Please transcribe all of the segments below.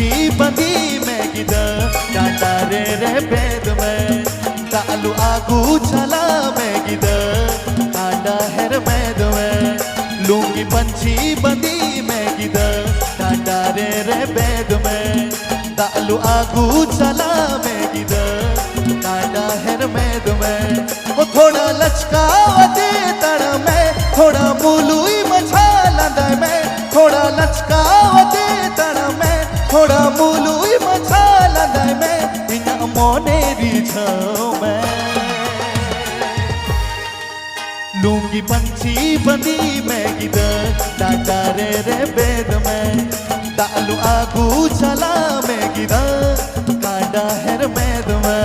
पंछी बंदी में गिदा कांटा रे बेद में तालु आगू चला में गिदा कांडा हेर मेद में लूंगी पंछी बंदी में गिदा कांडा रे बेद में तालु आगू चला में गिदा कांडा हेर मेद में वो थोड़ा लचकावते तड़ में थोड़ा मुलुई मछाला में थोड़ा लचकावते तड़ में थोड़ा मुलुई मछाला में बिना मोने रिझाओ में लूंगी पंछी बंदी में गिदा कांटा रे बेद में तालु आगू चला में गिदा कांडा हेर मेद में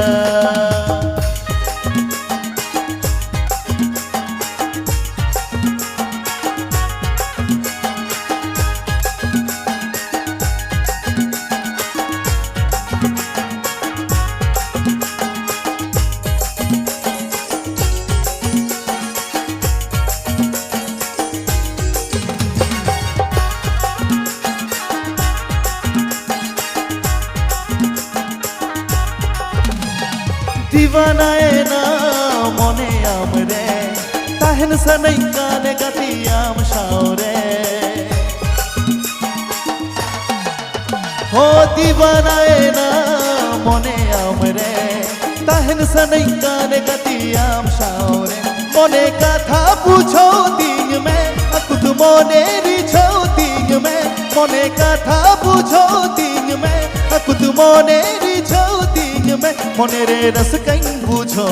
दीवानाए ना मोने आमरे ताहन सनई काने गति आम शाओरे हो दीवानाए ना मोने आमरे ताहन सनई काने गति आम शाओरे मोने कथा पूछो दिंग में अकुत मोने रिछो दिंग में मोने कथा पूछो दिंग में अकुत मोने रिछो दिंग में मोने रे रस कहीं बुझो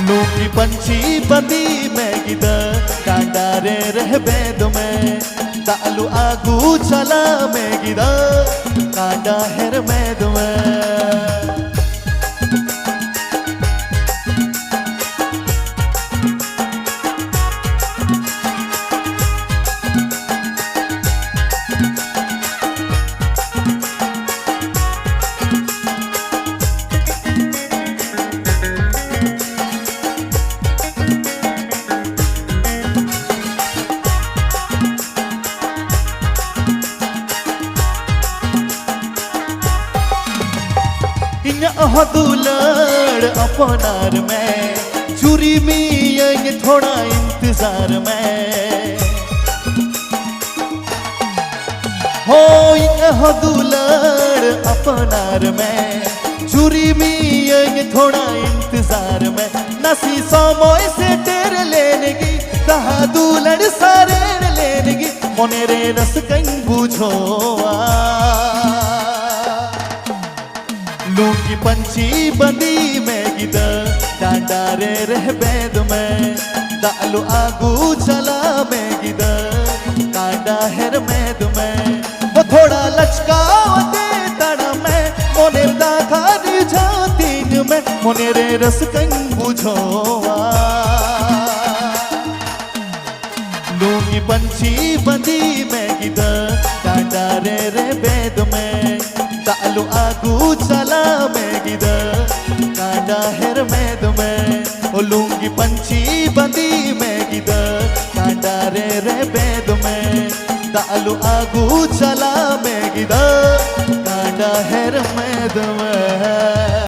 लूंगी पंछी बंदी में गिदा कांडा रे बेद में तालु आगू चला में गिदा कांडा हेर मेद में दुलड़ अपनार में चूरी में थोड़ा इंतजार में हो दुलड़ अपनार में चूरी में थोड़ा इंतजार में नसी समय से टेर लेने की कहा दुलड़ सारे लेने की मोने रे रस कहीं बुझो लूंगी पंछी बंदी में गिदा कांडा रे बेद में तालु आगू चला में गिदा कांडा हेर मेद में वो थोड़ा लचकावते तड़ में मोने दाखा रिझा दिंग में मोने रे रस कहीं बुझो लूंगी पंछी बंदी में गिदा कांडा रे बेद में तालु आगू चला में गिदा कांडा हेर मेद में ओ लूंगी पंछी बंदी में गिदा कांडा रे बेद में तालु आगू चला में गिदा कांडा हेर मेद में।